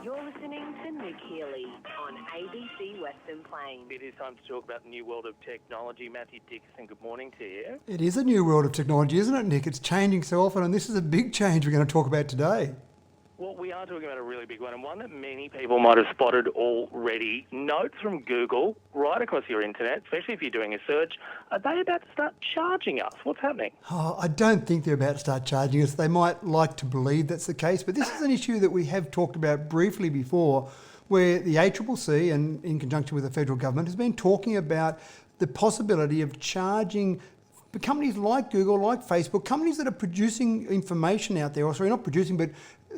You're listening to Nick Healy on ABC Western Plains. It is time to talk about the new world of technology. Mathew Dickerson, good morning to you. It is a new world of technology, isn't it, Nick? It's changing so often, and this is a big change we're going to talk about today. Well, we are talking about a really big one, and one that many people might have spotted already. Notes from Google right across your internet, especially if you're doing a search. Are they about to start charging us? What's happening? Oh, I don't think they're about to start charging us. They might like to believe that's the case, but this is an issue that we have talked about briefly before, where the ACCC, and in conjunction with the federal government, has been talking about the possibility of charging companies like Google, like Facebook, companies that are producing information out there, or sorry, not producing, but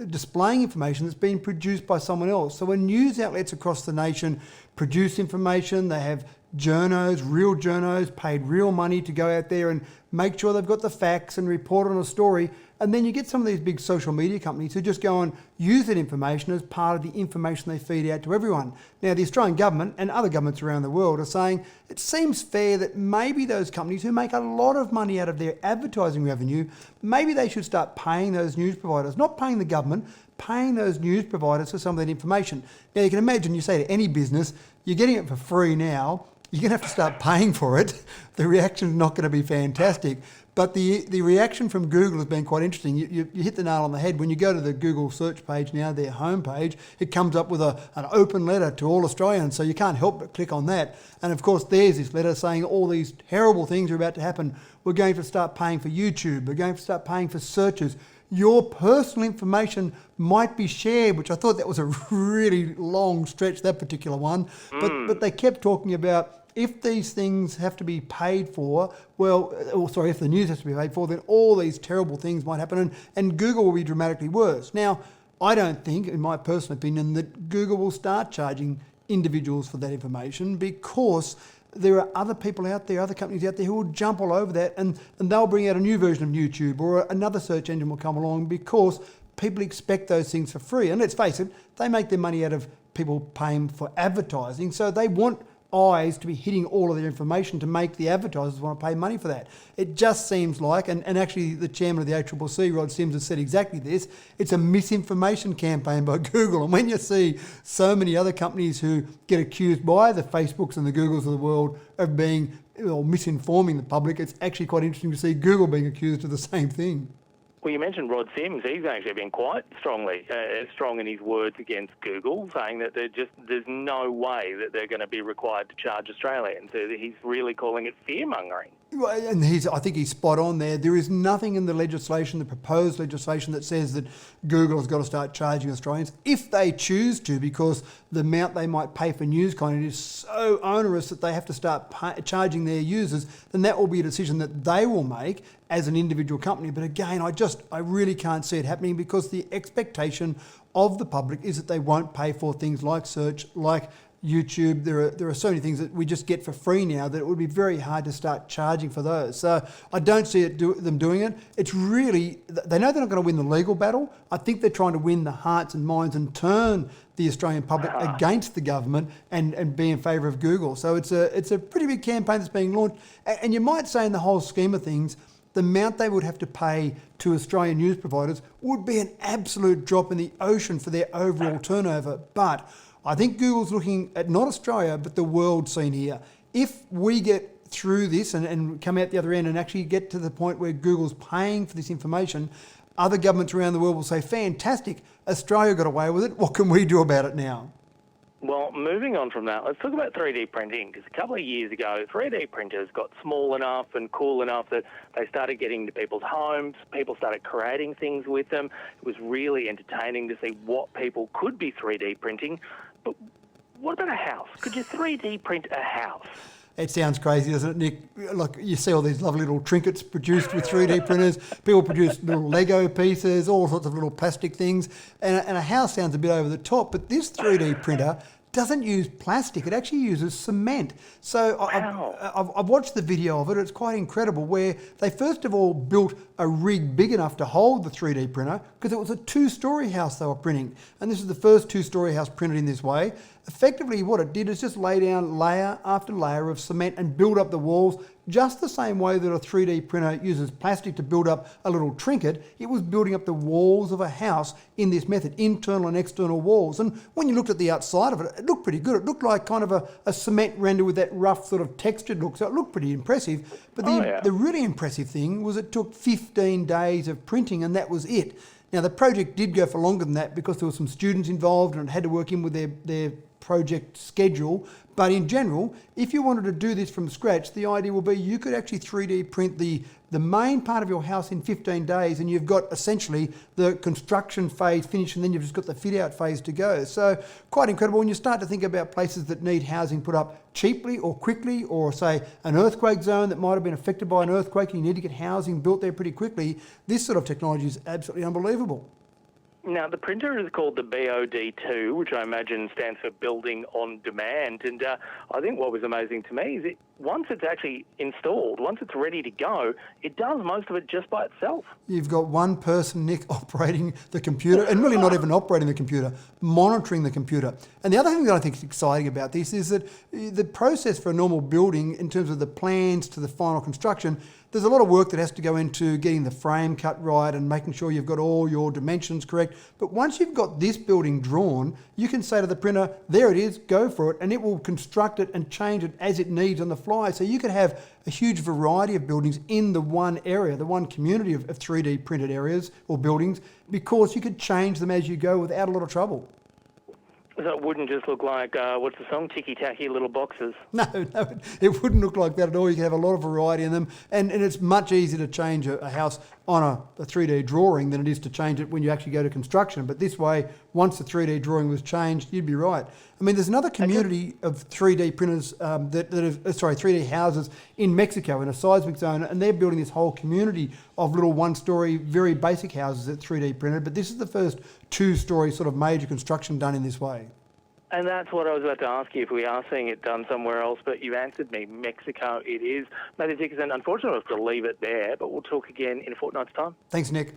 displaying information that's been produced by someone else. So when news outlets across the nation produce information, they have journos, real journos, paid real money to go out there and make sure they've got the facts and report on a story. And then you get some of these big social media companies who just go and use that information as part of the information they feed out to everyone. Now, the Australian government and other governments around the world are saying it seems fair that maybe those companies who make a lot of money out of their advertising revenue, maybe they should start paying those news providers, not paying the government, paying those news providers for some of that information. Now, you can imagine, you say to any business, you're getting it for free now, you're going to have to start paying for it. The reaction's not going to be fantastic. But the reaction from Google has been quite interesting. You hit the nail on the head. When you go to the Google search page now, their homepage, it comes up with an open letter to all Australians, so you can't help but click on that. And of course, there's this letter saying all these terrible things are about to happen. We're going to start paying for YouTube. We're going to start paying for searches. Your personal information might be shared, which I thought that was a really long stretch, that particular one. But they kept talking about, if these things have to be paid for, if the news has to be paid for, then all these terrible things might happen, and Google will be dramatically worse. Now, I don't think, in my personal opinion, that Google will start charging individuals for that information, because there are other people out there, other companies out there who will jump all over that, and they'll bring out a new version of YouTube, or another search engine will come along, because people expect those things for free. And let's face it, they make their money out of people paying for advertising, so they want eyes to be hitting all of their information to make the advertisers want to pay money for that. It just seems like, and actually the chairman of the ACCC, Rod Sims, has said exactly this, it's a misinformation campaign by Google. And when you see so many other companies who get accused by the Facebooks and the Googles of the world of being, or misinforming the public, it's actually quite interesting to see Google being accused of the same thing. Well, you mentioned Rod Sims. He's actually been quite strong in his words against Google, saying that there's no way that they're going to be required to charge Australians. He's really calling it fear-mongering. And I think he's spot on there. There is nothing in the legislation, the proposed legislation, that says that Google has got to start charging Australians if they choose to, because the amount they might pay for news content is so onerous that they have to start charging their users. Then that will be a decision that they will make as an individual company. But again, I really can't see it happening, because the expectation of the public is that they won't pay for things like search, like YouTube. There are so many things that we just get for free now that it would be very hard to start charging for those. So I don't see them doing it. It's really, they know they're not going to win the legal battle. I think they're trying to win the hearts and minds and turn the Australian public against the government and be in favour of Google. So it's a pretty big campaign that's being launched. And you might say, in the whole scheme of things, the amount they would have to pay to Australian news providers would be an absolute drop in the ocean for their overall turnover. But I think Google's looking at not Australia, but the world scene here. If we get through this and come out the other end and actually get to the point where Google's paying for this information, other governments around the world will say, fantastic, Australia got away with it. What can we do about it now? Well, moving on from that, let's talk about 3D printing, because a couple of years ago, 3D printers got small enough and cool enough that they started getting into people's homes. People started creating things with them. It was really entertaining to see what people could be 3D printing. But what about a house? Could you 3D print a house? It sounds crazy, doesn't it, Nick? Look, you see all these lovely little trinkets produced with 3D printers. People produce little Lego pieces, all sorts of little plastic things. And a house sounds a bit over the top, but this 3D printer doesn't use plastic. It actually uses cement. So I've watched the video of it. It's quite incredible, where they first of all built a rig big enough to hold the 3D printer, because it was a 2-storey house they were printing. And this is the first 2-storey house printed in this way. Effectively, what it did is just lay down layer after layer of cement and build up the walls, just the same way that a 3D printer uses plastic to build up a little trinket, it was building up the walls of a house in this method, internal and external walls. And when you looked at the outside of it, it looked pretty good. It looked like kind of a cement render with that rough sort of textured look, so it looked pretty impressive. But the really impressive thing was it took 15 days of printing, and that was it. Now, the project did go for longer than that because there were some students involved and it had to work in with their project schedule. But in general, if you wanted to do this from scratch, the idea will be you could actually 3D print the main part of your house in 15 days, and you've got essentially the construction phase finished, and then you've just got the fit-out phase to go. So quite incredible when you start to think about places that need housing put up cheaply or quickly, or say an earthquake zone that might have been affected by an earthquake and you need to get housing built there pretty quickly. This sort of technology is absolutely unbelievable. Now, the printer is called the BOD2, which I imagine stands for Building on Demand. And I think what was amazing to me is once it's actually installed, once it's ready to go, it does most of it just by itself. You've got one person, Nick, operating the computer, and really not even operating the computer, monitoring the computer. And the other thing that I think is exciting about this is that the process for a normal building, in terms of the plans to the final construction, there's a lot of work that has to go into getting the frame cut right and making sure you've got all your dimensions correct. But once you've got this building drawn, you can say to the printer, there it is, go for it, and it will construct it and change it as it needs on the fly. So you could have a huge variety of buildings in the one area, the one community of 3D printed areas or buildings, because you could change them as you go without a lot of trouble. So it wouldn't just look like, what's the song, ticky-tacky little boxes? No, it wouldn't look like that at all. You can have a lot of variety in them, and it's much easier to change a house on a 3D drawing than it is to change it when you actually go to construction. But this way, once the 3D drawing was changed, you'd be right. I mean, there's another community of 3D printers 3D houses in Mexico in a seismic zone, and they're building this whole community of little one-story, very basic houses that 3D printed. But this is the first two-story sort of major construction done in this way. And that's what I was about to ask you, if we are seeing it done somewhere else, but you answered me. Mexico it is. Mathew Dickerson, unfortunately, we'll have to leave it there, but we'll talk again in a fortnight's time. Thanks, Nick.